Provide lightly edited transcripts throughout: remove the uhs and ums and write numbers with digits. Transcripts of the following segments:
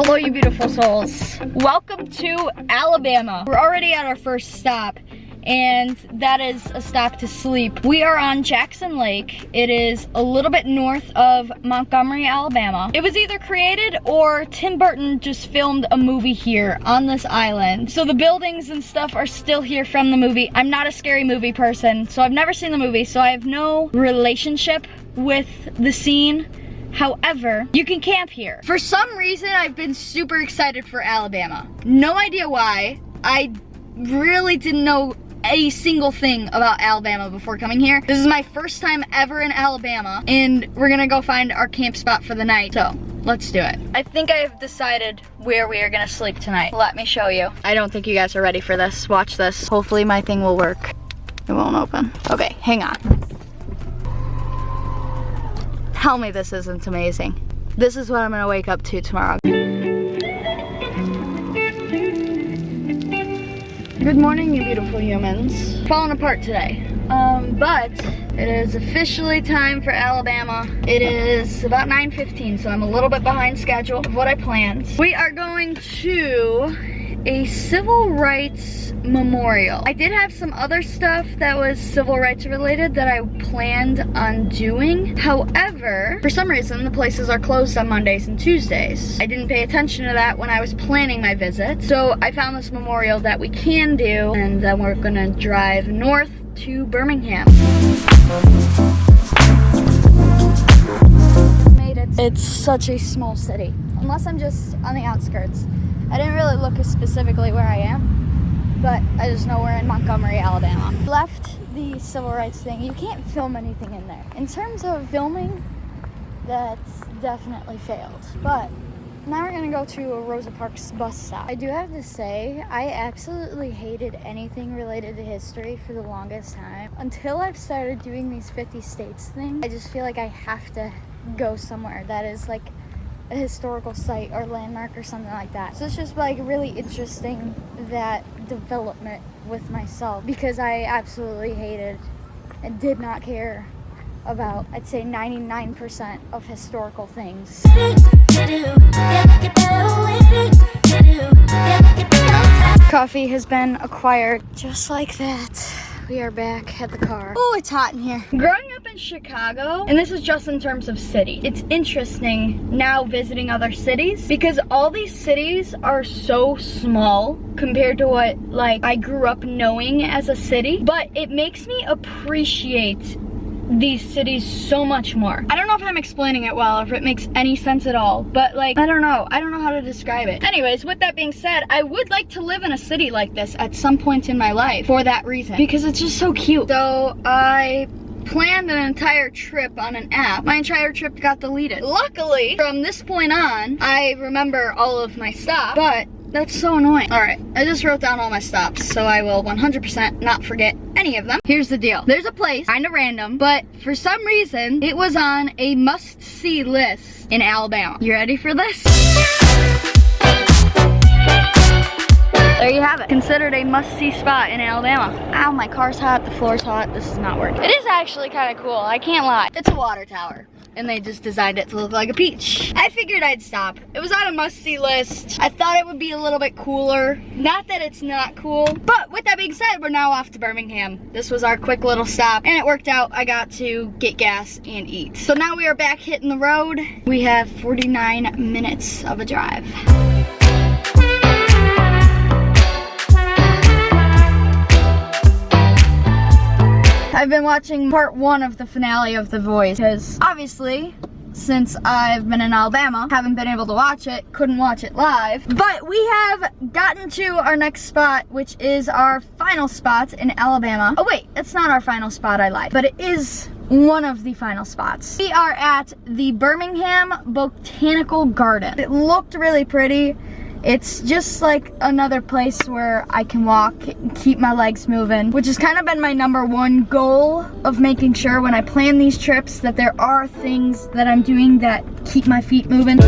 Hello, you beautiful souls. Welcome to Alabama. We're already at our first stop, and that is a stop to sleep. We are on Jackson Lake. It is a little bit north of Montgomery, Alabama. It was either created or Tim Burton just filmed a movie here on this island. So the buildings and stuff are still here from the movie. I'm not a scary movie person, so I've never seen the movie, so I have no relationship with the scene. However, you can camp here. For some reason, I've been super excited for Alabama. No idea why. I really didn't know a single thing about Alabama before coming here. This is my first time ever in Alabama, and we're gonna go find our camp spot for the night. So let's do it. I think I have decided where we are gonna sleep tonight. Let me show you. I don't think you guys are ready for this. Watch this. Hopefully my thing will work. It won't open. Okay, hang on. Tell me this isn't amazing. This is what I'm gonna wake up to tomorrow. Good morning, you beautiful humans. Falling apart today. But it is officially time for Alabama. It is about 9:15, so I'm a little bit behind schedule of what I planned. We are going to a civil rights memorial. I did have some other stuff that was civil rights related that I planned on doing. However, for some reason, the places are closed on Mondays and Tuesdays. I didn't pay attention to that when I was planning my visit. So I found this memorial that we can do, and then we're gonna drive north to Birmingham. It's such a small city, unless I'm just on the outskirts. I didn't really look specifically where I am, but I just know we're in Montgomery, Alabama. Left the civil rights thing. You can't film anything in there. In terms of filming, that's definitely failed. But now we're gonna go to a Rosa Parks bus stop. I do have to say, I absolutely hated anything related to history for the longest time. Until I've started doing these 50 states thing, I just feel like I have to go somewhere that is like a historical site or landmark or something like that. So it's just like really interesting, that development with myself, because I absolutely hated and did not care about, I'd say 99% of historical things. Coffee has been acquired just like that. We are back at the car. Oh, it's hot in here. Growing up in Chicago, and this is just in terms of city, it's interesting now visiting other cities because all these cities are so small compared to what like I grew up knowing as a city, but it makes me appreciate these cities so much more. I don't know if I'm explaining it well, or if it makes any sense at all, but like, I don't know how to describe it. Anyways, with that being said, I would like to live in a city like this at some point in my life for that reason, because it's just so cute. So I planned an entire trip on an app. My entire trip got deleted. Luckily, from this point on, I remember all of my stops, but that's so annoying. All right, I just wrote down all my stops, so I will 100% not forget any of them. Here's the deal. There's a place, kind of random, but for some reason, it was on a must-see list in Alabama. You ready for this? There you have it. Considered a must-see spot in Alabama. Ow, my car's hot, the floor's hot. This is not working. It is actually kind of cool, I can't lie. It's a water tower, and they just designed it to look like a peach. I figured I'd stop. It was on a must-see list. I thought it would be a little bit cooler. Not that it's not cool, but with that being said, we're now off to Birmingham. This was our quick little stop, and it worked out. I got to get gas and eat. So now we are back hitting the road. We have 49 minutes of a drive. I've been watching part 1 of the finale of The Voice because obviously, since I've been in Alabama, haven't been able to watch it, couldn't watch it live. But we have gotten to our next spot, which is our final spot in Alabama. Oh wait, it's not our final spot, I lied. But it is one of the final spots. We are at the Birmingham Botanical Garden. It looked really pretty. It's just like another place where I can walk, keep my legs moving, which has kind of been my #1 goal of making sure when I plan these trips that there are things that I'm doing that keep my feet moving.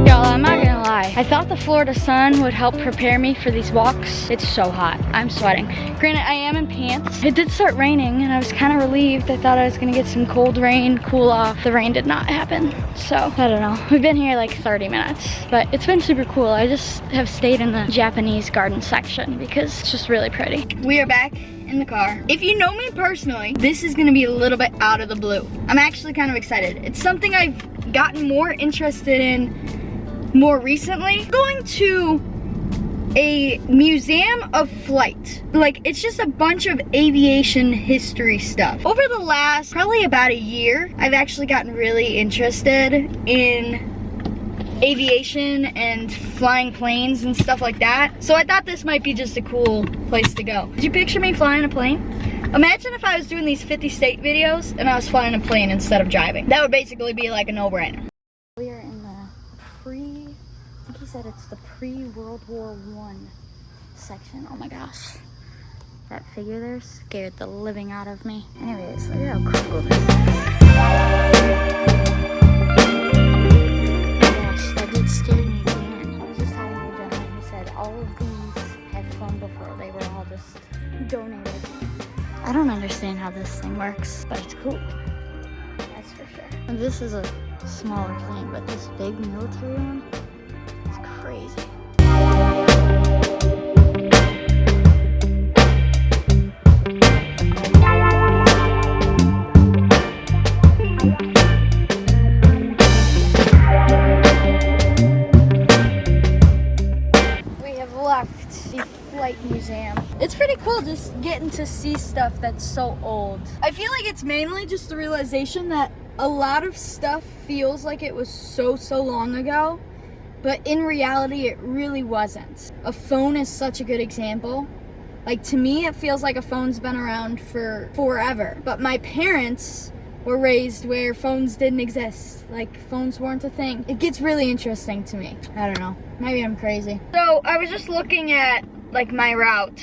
Y'all, I'm not gonna lie. I thought the the Florida sun would help prepare me for these walks. It's so hot, I'm sweating. Granted, I am in pants. It did start raining and I was kind of relieved. I thought I was gonna get some cold rain, cool off. The rain did not happen. So, I don't know. We've been here like 30 minutes, but it's been super cool. I just have stayed in the Japanese garden section because it's just really pretty. We are back in the car. If you know me personally, this is gonna be a little bit out of the blue. I'm actually kind of excited. It's something I've gotten more interested in more recently. Going to a museum of flight. Like, it's just a bunch of aviation history stuff. Over the last probably about a year, I've actually gotten really interested in aviation and flying planes and stuff like that. So I thought this might be just a cool place to go. Did you picture me flying a plane? Imagine if I was doing these 50 state videos and I was flying a plane instead of driving. That would basically be like a no-brainer. We are in the I think he said it's the pre-World War I section. Oh my gosh. That figure there scared the living out of me. Anyways, look at how cool this is. Scared me again. I was just talking to a gentleman who said all of these have flown before. They were all just donated. I don't understand how this thing works, but it's cool. That's for sure. And this is a smaller plane, but this big military one is crazy. Museum. It's pretty cool just getting to see stuff that's so old. I feel like it's mainly just the realization that a lot of stuff feels like it was so long ago, but in reality it really wasn't. A phone is such a good example. Like, to me it feels like a phone's been around for forever, but my parents were raised where phones didn't exist. Like, phones weren't a thing. It gets really interesting to me. I don't know, maybe I'm crazy. So I was just looking at like my route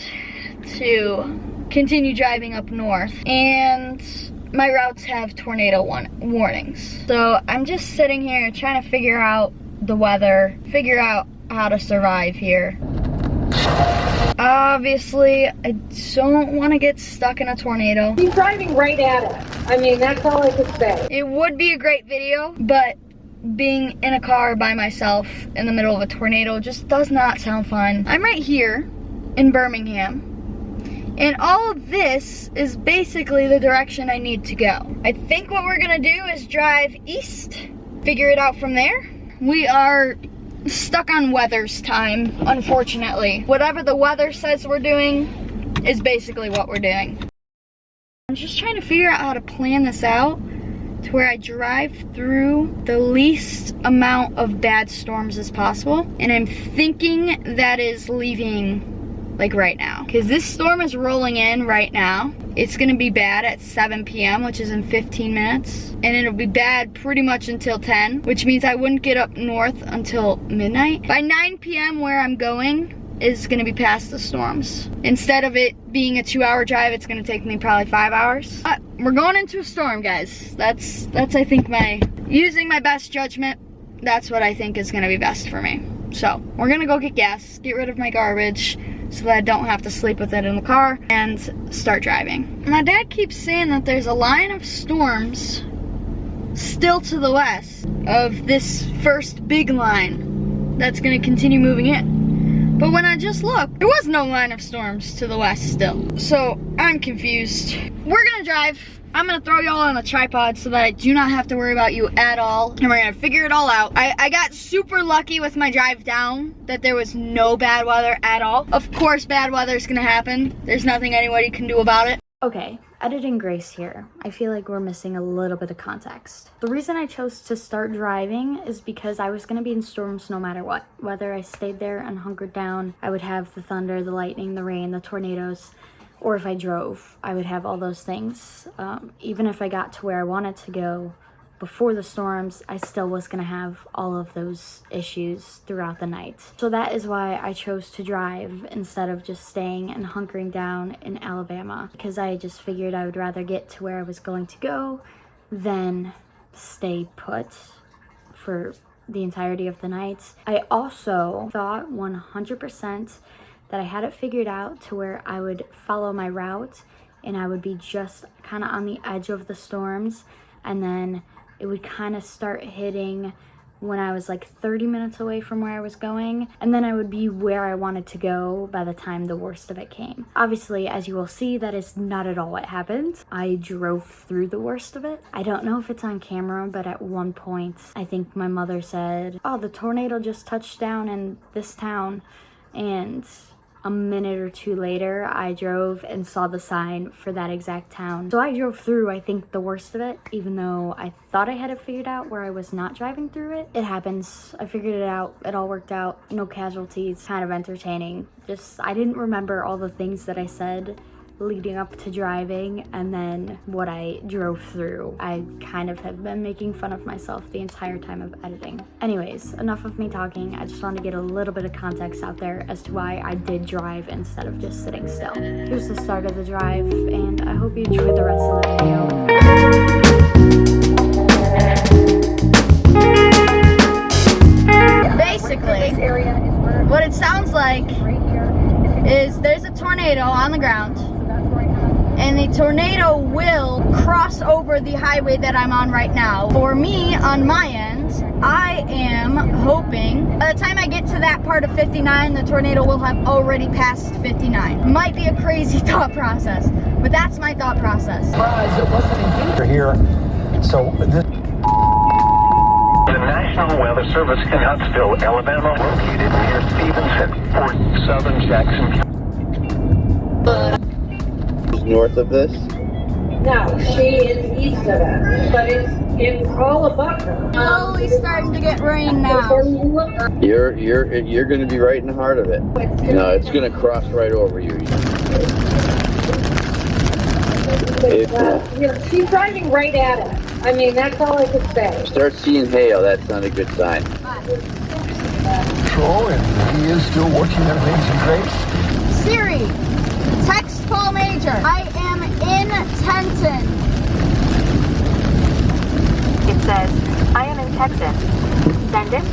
to continue driving up north, and my routes have tornado warnings. So I'm just sitting here trying to figure out the weather, figure out how to survive here. Obviously, I don't want to get stuck in a tornado. He's driving right at it. I mean, that's all I could say. It would be a great video, but being in a car by myself in the middle of a tornado just does not sound fun. I'm right here in Birmingham, and all of this is basically the direction I need to go. I think what we're gonna do is drive east, figure it out from there. We are stuck on weather's time, unfortunately. Whatever the weather says we're doing is basically what we're doing. I'm just trying to figure out how to plan this out to where I drive through the least amount of bad storms as possible, and I'm thinking that is leaving like right now, because this storm is rolling in right now. It's gonna be bad at 7 p.m., which is in 15 minutes, and it'll be bad pretty much until 10, which means I wouldn't get up north until midnight. By 9 p.m. where I'm going is gonna be past the storms. Instead of it being a 2-hour drive, it's gonna take me probably 5 hours. But we're going into a storm, guys. That's I think using my best judgment, that's what I think is gonna be best for me. So we're gonna go get gas, get rid of my garbage, so that I don't have to sleep with it in the car, and start driving. My dad keeps saying that there's a line of storms still to the west of this first big line that's gonna continue moving in. But when I just looked, there was no line of storms to the west still. So I'm confused. We're gonna drive. I'm gonna throw y'all on a tripod so that I do not have to worry about you at all, and we're gonna figure it all out. I got super lucky with my drive down that there was no bad weather at all. Of course bad weather is gonna happen. There's nothing anybody can do about it. Okay, editing Grace here. I feel like we're missing a little bit of context. The reason I chose to start driving is because I was gonna be in storms no matter what. Whether I stayed there and hunkered down, I would have the thunder, the lightning, the rain, the tornadoes, or if I drove, I would have all those things. Even if I got to where I wanted to go before the storms, I still was gonna have all of those issues throughout the night. So that is why I chose to drive instead of just staying and hunkering down in Alabama, because I just figured I would rather get to where I was going to go than stay put for the entirety of the night. I also thought 100% that I had it figured out to where I would follow my route and I would be just kind of on the edge of the storms, and then it would kind of start hitting when I was like 30 minutes away from where I was going, and then I would be where I wanted to go by the time the worst of it came. Obviously, as you will see, that is not at all what happened. I drove through the worst of it. I don't know if it's on camera, but at one point, I think my mother said, "Oh, the tornado just touched down in this town," and a minute or two later, I drove and saw the sign for that exact town. So I drove through, I think, the worst of it, even though I thought I had it figured out where I was not driving through it. It happens. I figured it out. It all worked out. No casualties. Kind of entertaining. Just, I didn't remember all the things that I said leading up to driving, and then what I drove through. I kind of have been making fun of myself the entire time of editing. Anyways, enough of me talking. I just wanted to get a little bit of context out there as to why I did drive instead of just sitting still. Here's the start of the drive, and I hope you enjoy the rest of the video. Basically, what it sounds like is there's a tornado on the ground, and the tornado will cross over the highway that I'm on right now. For me, on my end, I am hoping by the time I get to that part of 59, the tornado will have already passed 59. Might be a crazy thought process, but that's my thought process. It wasn't here, so this. The National Weather Service in Huntsville, Alabama, located near Stevenson, Fort Southern Jackson. North of this? No, she is east of it, but it's all above her. Slowly starting to get rain now. You're going to be right in the heart of it. No, it's going to cross right over you. She's driving right at it. I mean, that's all I could say. Start seeing hail. That's not a good sign. Patrol, and he is still working on Amazing Grace. Siri, text Paul Majer. I am in Tenton. It says, I am in Texas. Send it.